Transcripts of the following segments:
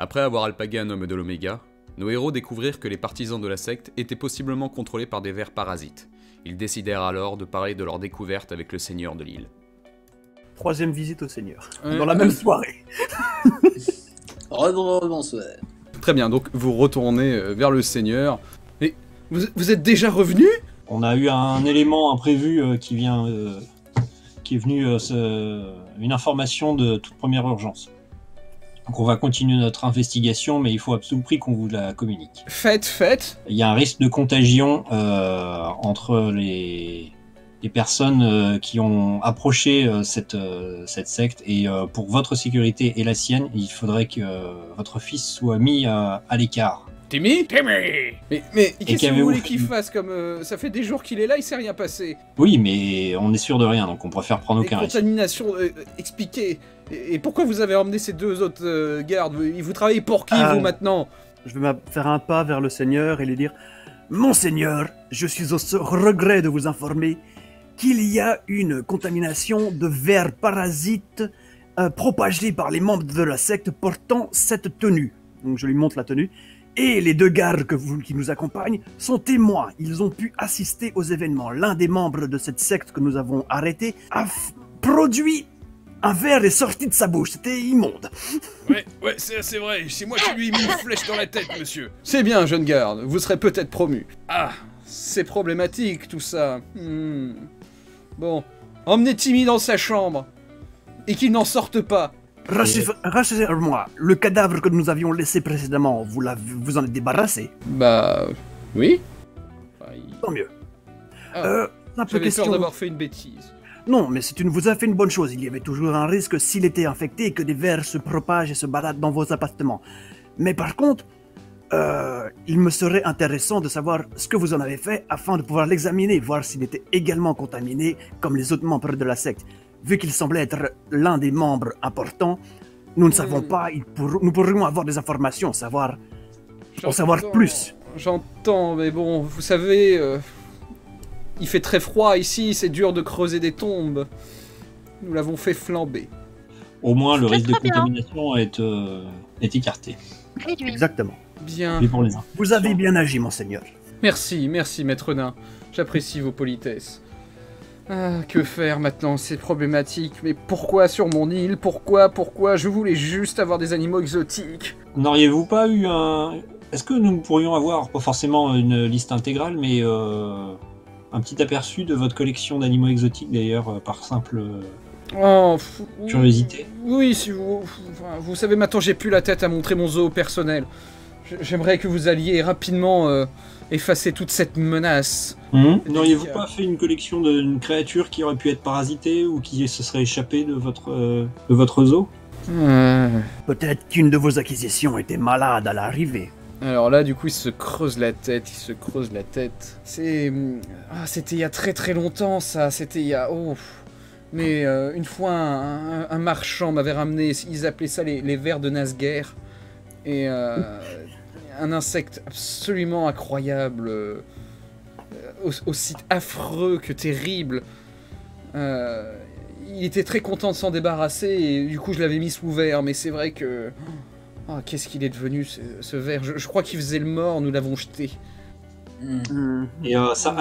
Après avoir alpagué un homme de l'Oméga, nos héros découvrirent que les partisans de la secte étaient possiblement contrôlés par des vers parasites. Ils décidèrent alors de parler de leur découverte avec le seigneur de l'île. Troisième visite au seigneur, dans la même soirée. Bonsoir. Très bien, donc vous retournez vers le seigneur. Et vous êtes déjà revenu? On a eu un élément imprévu qui est venu, une information de toute première urgence. Donc on va continuer notre investigation, mais il faut à tout prix qu'on vous la communique. Faites. Il y a un risque de contagion entre les personnes qui ont approché cette secte, et pour votre sécurité et la sienne, il faudrait que votre fils soit mis à l'écart. Timmy. Mais qu'est-ce que vous voulez qu'il fasse comme... ça fait des jours qu'il est là, il s'est rien passé. Oui, mais on est sûr de rien, donc on préfère prendre aucun risque. Contamination, expliquez. Et pourquoi vous avez emmené ces deux autres gardes? Vous travaillez pour qui, vous, maintenant? Je vais faire un pas vers le seigneur et lui dire: Monseigneur, je suis au regret de vous informer qu'il y a une contamination de vers parasites propagés par les membres de la secte portant cette tenue. Donc je lui montre la tenue. Et les deux gardes qui nous accompagnent sont témoins. Ils ont pu assister aux événements. L'un des membres de cette secte que nous avons arrêté a produit un verre est sorti de sa bouche. C'était immonde. Ouais, c'est vrai. C'est moi qui lui ai mis une flèche dans la tête, monsieur. C'est bien, jeune garde. Vous serez peut-être promu. Ah, c'est problématique, tout ça. Bon, emmenez Timmy dans sa chambre. Et qu'il n'en sorte pas. Rassurez-moi, le cadavre que nous avions laissé précédemment, vous en êtes débarrassé? Bah... oui. Tant mieux. J'avais peur d'avoir fait une bêtise. Non, mais vous avez fait une bonne chose. Il y avait toujours un risque s'il était infecté et que des vers se propagent et se baladent dans vos appartements. Mais par contre, il me serait intéressant de savoir ce que vous en avez fait afin de pouvoir l'examiner, voir s'il était également contaminé comme les autres membres de la secte. Vu qu'il semblait être l'un des membres importants, nous ne savons pas, nous pourrions avoir des informations, en savoir plus. J'entends, mais bon, vous savez, il fait très froid ici, c'est dur de creuser des tombes. Nous l'avons fait flamber. Au moins, le risque de contamination est écarté. Réduit. Exactement. Bien. Pour les uns. Vous avez bien agi, monseigneur. Merci, maître nain. J'apprécie vos politesses. Ah, que faire maintenant? C'est problématique. Mais pourquoi sur mon île? Pourquoi? Je voulais juste avoir des animaux exotiques. N'auriez-vous pas eu un... Est-ce que nous pourrions avoir, pas forcément une liste intégrale, mais un petit aperçu de votre collection d'animaux exotiques, d'ailleurs, par simple curiosité? Oui, si vous savez, maintenant j'ai plus la tête à montrer mon zoo personnel. J'aimerais que vous alliez rapidement effacer toute cette menace. N'auriez-vous pas fait une collection d'une créature qui aurait pu être parasitée ou qui se serait échappée de votre zoo? Peut-être qu'une de vos acquisitions était malade à l'arrivée. Alors là, du coup, il se creuse la tête. C'était il y a très très longtemps, ça. C'était il y a... Oh. Mais une fois, un marchand m'avait ramené, ils appelaient ça les vers de Nazgûr. Et un insecte absolument incroyable, aussi affreux que terrible. Il était très content de s'en débarrasser et du coup je l'avais mis sous verre, mais c'est vrai que... Oh, qu'est-ce qu'il est devenu ce verre? Je crois qu'il faisait le mort, nous l'avons jeté. Et ça...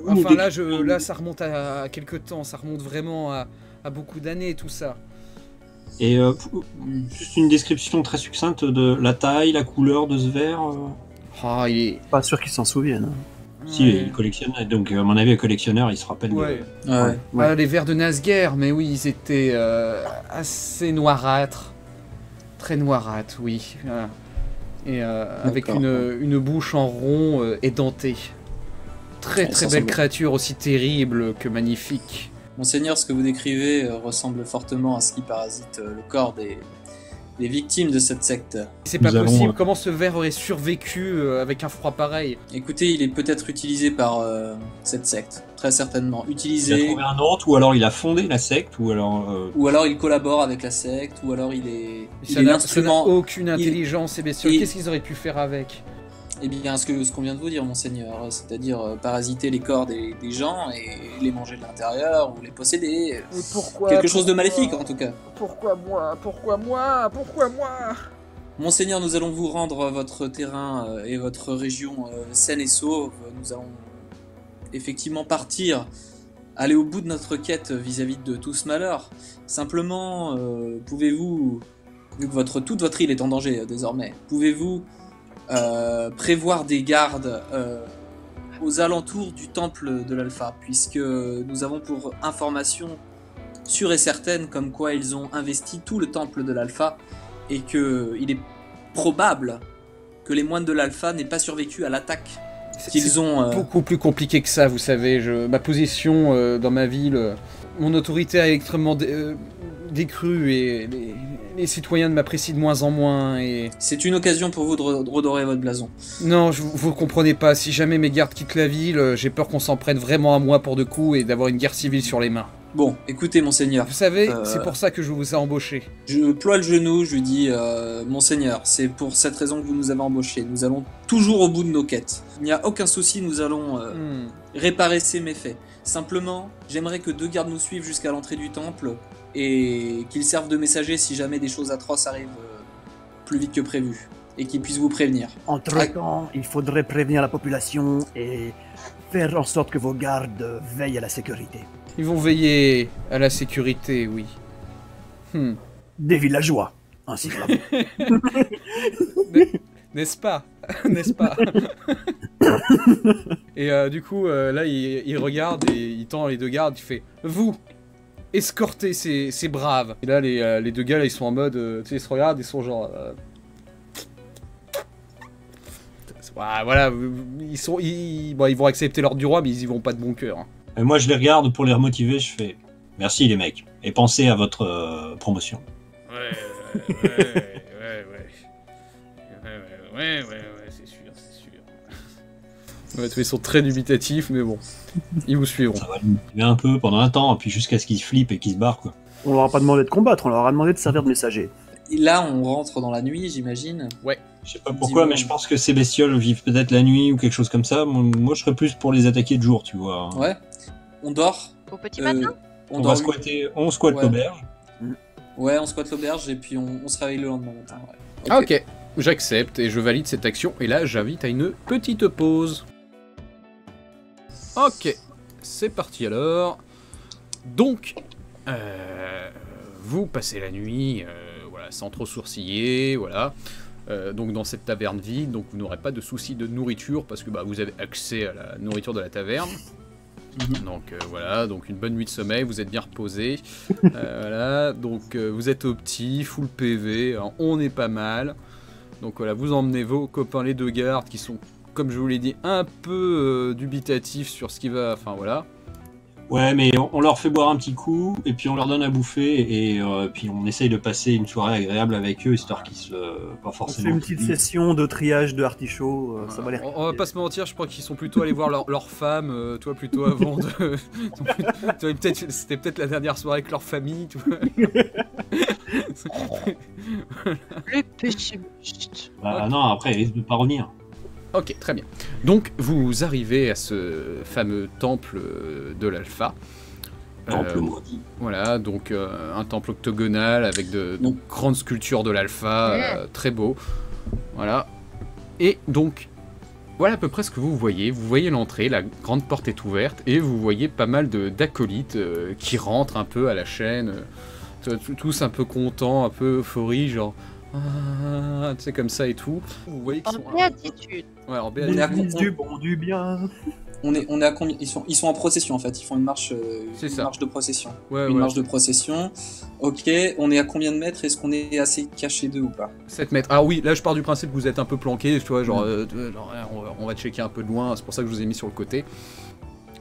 Enfin là ça remonte à quelques temps, ça remonte vraiment à beaucoup d'années tout ça. Et juste une description très succincte de la taille, la couleur de ce verre. Il est... Pas sûr qu'il s'en souvienne. Si, il collectionne, donc à mon avis, un collectionneur, il se rappelle. Ouais. Les vers de Nazgûr, mais oui, ils étaient assez noirâtres. Très noirâtres, oui. Et avec une bouche en rond édentée. Très belle créature, aussi terrible que magnifique. Monseigneur, ce que vous décrivez ressemble fortement à ce qui parasite le corps des victimes de cette secte. C'est pas possible, comment ce ver aurait survécu avec un froid pareil? Écoutez, il est peut-être utilisé par cette secte, très certainement. Utilisé... Il a trouvé un autre, ou alors il a fondé la secte, ou alors il collabore avec la secte, ou alors il est... Ça n'a aucune intelligence, ces bestioles. Qu'est-ce qu'ils auraient pu faire avec? Eh bien, ce qu'on vient de vous dire, monseigneur, c'est-à-dire parasiter les corps des gens et les manger de l'intérieur ou les posséder. Mais pourquoi? Quelque chose de maléfique, en tout cas. Pourquoi moi? Monseigneur, nous allons vous rendre votre terrain et votre région saine et sauve. Nous allons effectivement partir, aller au bout de notre quête vis-à-vis de tout ce malheur. Simplement, pouvez-vous, vu que toute votre île est en danger désormais, pouvez-vous prévoir des gardes aux alentours du temple de l'Alpha, puisque nous avons pour information sûre et certaine comme quoi ils ont investi tout le temple de l'Alpha et qu'il est probable que les moines de l'Alpha n'aient pas survécu à l'attaque qu'ils ont... Beaucoup plus compliqué que ça, vous savez. Ma position dans ma ville, mon autorité est extrêmement décrue et les citoyens ne m'apprécient de moins en moins. Et... C'est une occasion pour vous de redorer votre blason. Non, vous comprenez pas. Si jamais mes gardes quittent la ville, j'ai peur qu'on s'en prenne vraiment à moi pour de coups et d'avoir une guerre civile sur les mains. Bon, écoutez, Monseigneur. Vous savez, c'est pour ça que je vous ai embauché. Je ploie le genou, je lui dis Monseigneur, c'est pour cette raison que vous nous avez embauchés. Nous allons toujours au bout de nos quêtes. Il n'y a aucun souci, nous allons réparer ces méfaits. Simplement, j'aimerais que 2 gardes nous suivent jusqu'à l'entrée du temple et qu'ils servent de messagers si jamais des choses atroces arrivent plus vite que prévu et qu'ils puissent vous prévenir. Entre-temps, il faudrait prévenir la population et faire en sorte que vos gardes veillent à la sécurité. Ils vont veiller à la sécurité, oui. Des villageois, ainsi que la... N'est-ce pas? N'est-ce pas? Et du coup, là, il regarde et il tend les 2 gardes, il fait « Vous, escortez ces braves !» Et là, les 2 gars, là, ils sont en mode... tu sais, ils se regardent, ils sont genre... voilà, ils vont accepter l'ordre du roi, mais ils y vont pas de bon cœur. Hein. Et moi, je les regarde pour les remotiver, je fais « Merci les mecs, et pensez à votre promotion. » Ouais, c'est sûr. Ouais, ils sont très dubitatifs, mais bon, ils vous suivront. Ça va les motiver un peu pendant un temps, puis jusqu'à ce qu'ils flippent et qu'ils se barrent, quoi. On leur a pas demandé de combattre, on leur a demandé de servir de messager. Et là, on rentre dans la nuit, j'imagine. Ouais. Je sais pas pourquoi, mais je pense que ces bestioles vivent peut-être la nuit ou quelque chose comme ça. Moi, je serais plus pour les attaquer de jour, tu vois. Ouais. On dort. Au petit matin. On va squatter, on squatte l'auberge. Ouais, on squatte l'auberge et puis on se réveille le lendemain matin. Ouais. Ok, j'accepte et je valide cette action. Et là, j'invite à une petite pause. Ok, c'est parti alors. Donc, vous passez la nuit, voilà, sans trop sourciller, voilà. Donc dans cette taverne vide, donc vous n'aurez pas de souci de nourriture parce que vous avez accès à la nourriture de la taverne. Donc voilà, donc une bonne nuit de sommeil, vous êtes bien reposé. Voilà, donc vous êtes au petit, full PV, hein, on est pas mal. Donc voilà, vous emmenez vos copains, les 2 gardes qui sont, comme je vous l'ai dit, un peu dubitatifs sur ce qui va. Enfin voilà. Ouais, mais on leur fait boire un petit coup, et puis on leur donne à bouffer, et puis on essaye de passer une soirée agréable avec eux, histoire qu'ils se... pas forcément... On fait une petite session de triage de artichaut, ça va les... On va pas se mentir, je crois qu'ils sont plutôt allés voir leur femme, toi plutôt avant de... C'était peut-être la dernière soirée avec leur famille, tu vois. Le pessimiste. Non, après, ils risquent de pas revenir. Ok, très bien. Donc, vous arrivez à ce fameux temple de l'Alpha. Temple maudit. Voilà, donc un temple octogonal avec de grandes sculptures de l'Alpha, très beau. Voilà. Et donc, voilà à peu près ce que vous voyez. Vous voyez l'entrée, la grande porte est ouverte, et vous voyez pas mal d'acolytes qui rentrent un peu à la chaîne, tous un peu contents, un peu euphorie, genre... Ah, tu sais, comme ça et tout. Vous voyez qu'ils sont... En béatitude. Ouais, en béatitude. Du bon, du bien. On est à combien? Ils sont en procession en fait, ils font une marche, marche de procession. Une marche de procession. Ok, on est à combien de mètres? Est-ce qu'on est assez caché d'eux ou pas? 7 mètres. Ah oui, là je pars du principe que vous êtes un peu planqué, tu vois, genre, on va checker un peu de loin, c'est pour ça que je vous ai mis sur le côté.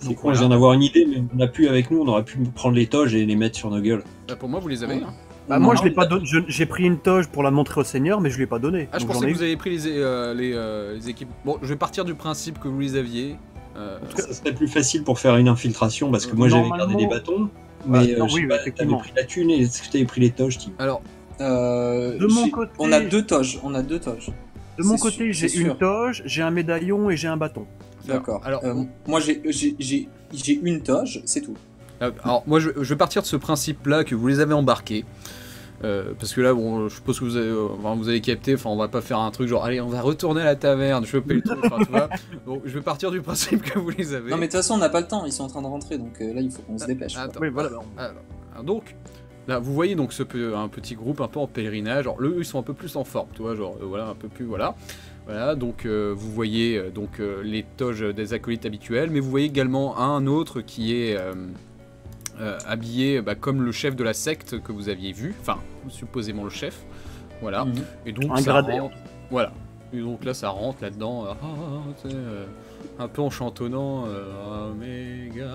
C'est con, je viens d'avoir une idée, mais on n'a plus avec nous, on aurait pu prendre les toges et les mettre sur nos gueules. Pour moi, vous les avez, hein. Moi, je l'ai pas donné. J'ai pris une toge pour la montrer au seigneur, mais je lui ai pas donné. Ah, je pensais que vous avez pris les équipes. Bon, je vais partir du principe que vous les aviez. Ça serait plus facile pour faire une infiltration, parce que moi j'avais gardé des bâtons, mais t'avais pris la thune et est-ce que t'avais pris les toges, Tim? Alors, de mon côté, on a 2 toges. De mon côté, j'ai une toge, j'ai un médaillon et j'ai un bâton. D'accord. Alors, moi j'ai une toge, c'est tout. Alors, moi je vais partir de ce principe-là que vous les avez embarqués. Parce que là, bon, je suppose que vous avez capté, enfin, on va pas faire un truc genre, allez, on va retourner à la taverne, choper le truc, enfin, tu vois. Donc, je vais partir du principe que vous les avez. Non, mais de toute façon, on n'a pas le temps, ils sont en train de rentrer, donc là, il faut qu'on se dépêche. Attends, Oui, voilà. donc, là, vous voyez donc un petit groupe un peu en pèlerinage. Alors, eux, ils sont un peu plus en forme, tu vois, genre, voilà, un peu plus, voilà. Voilà, donc vous voyez les toges des acolytes habituels, mais vous voyez également un autre qui est habillé comme le chef de la secte que vous aviez vu, enfin, supposément le chef, voilà. Et donc Un ça gradé. rentre, voilà. Et donc là, ça rentre là-dedans, un peu en chantonnant, Omega.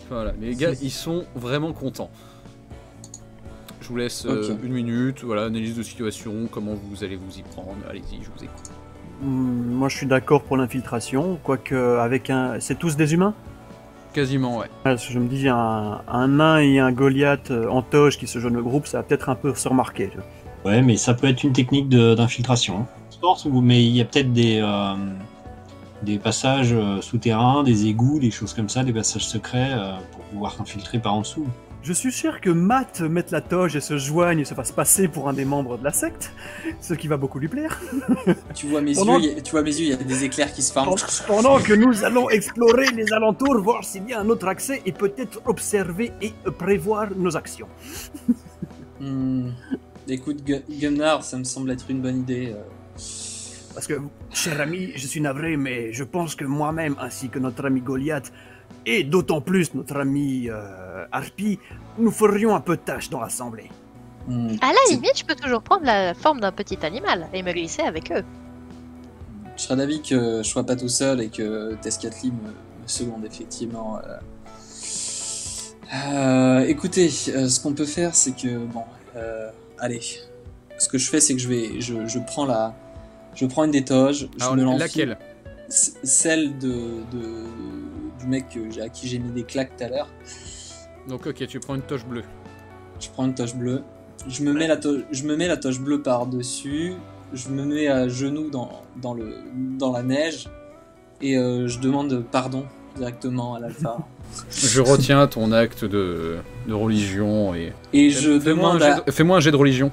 Voilà, les gars, ils sont vraiment contents. Je vous laisse une minute, voilà, analyse de situation, comment vous allez vous y prendre. Allez-y, je vous écoute. Moi, je suis d'accord pour l'infiltration, quoique avec c'est tous des humains. Quasiment, ouais. Parce que je me dis, un nain et un Goliath en toge qui se joignent au groupe, ça va peut-être un peu se remarquer. Tu vois. Ouais, mais ça peut être une technique d'infiltration. Mais il y a peut-être des passages souterrains, des égouts, des choses comme ça, des passages secrets pour pouvoir s'infiltrer par en dessous. Je suis sûr que Matt mette la toge et se joigne et se fasse passer pour un des membres de la secte, ce qui va beaucoup lui plaire. Tu vois mes Pendant- yeux, il y a des éclairs qui se forment. Pendant que nous allons explorer les alentours, voir s'il y a un autre accès et peut-être observer et prévoir nos actions. Écoute, Gunnar, ça me semble être une bonne idée. Parce que, cher ami, je suis navré, mais je pense que moi-même, ainsi que notre ami Goliath, et d'autant plus notre ami Harpy, nous ferions un peu de tâche dans l'assemblée. À la limite, je peux toujours prendre la forme d'un petit animal et me glisser avec eux. Je serais d'avis que je sois pas tout seul et que Tezcatli me seconde effectivement. Écoutez, ce qu'on peut faire, c'est que bon, allez, ce que je fais, c'est que je prends une des toges, je Alors, me lance. laquelle? Celle du mec à qui j'ai mis des claques tout à l'heure. Donc, ok, tu prends une toche bleue. Je prends une toche bleue. Je me mets la toche bleue par-dessus. Je me mets à genoux dans la neige. Et je demande pardon directement à l'alpha. Je retiens ton acte de religion et... Et je demande à... Fais-moi un jet de religion.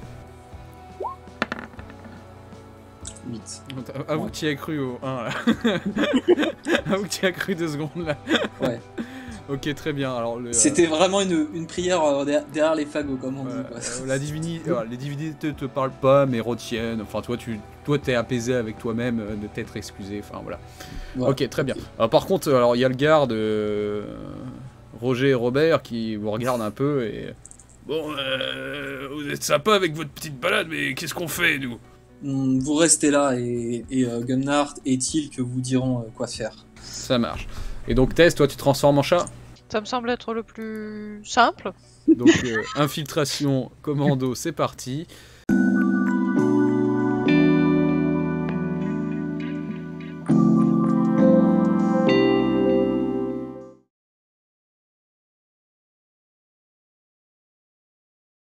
8. Avoue que tu y as cru au 1 là. Avoue que tu y as cru 2 secondes là. Ouais. Ok, très bien. Alors, C'était vraiment une prière derrière les fagots, comme on dit. Quoi. Les divinités te parlent pas, mais retiennent. Enfin, toi, t'es apaisé avec toi-même de t'être excusé. Enfin, voilà. Ouais. Ok, très bien. Alors, par contre, il y a le garde Roger et Robert qui vous regardent un peu et... Bon, vous êtes sympa avec votre petite balade, mais qu'est-ce qu'on fait, nous? Vous restez là et Gunnar et Tilk vous diront quoi faire. Ça marche. Et donc, Tess, toi, tu te transformes en chat? Ça me semble être le plus simple. Donc, infiltration, commando, c'est parti.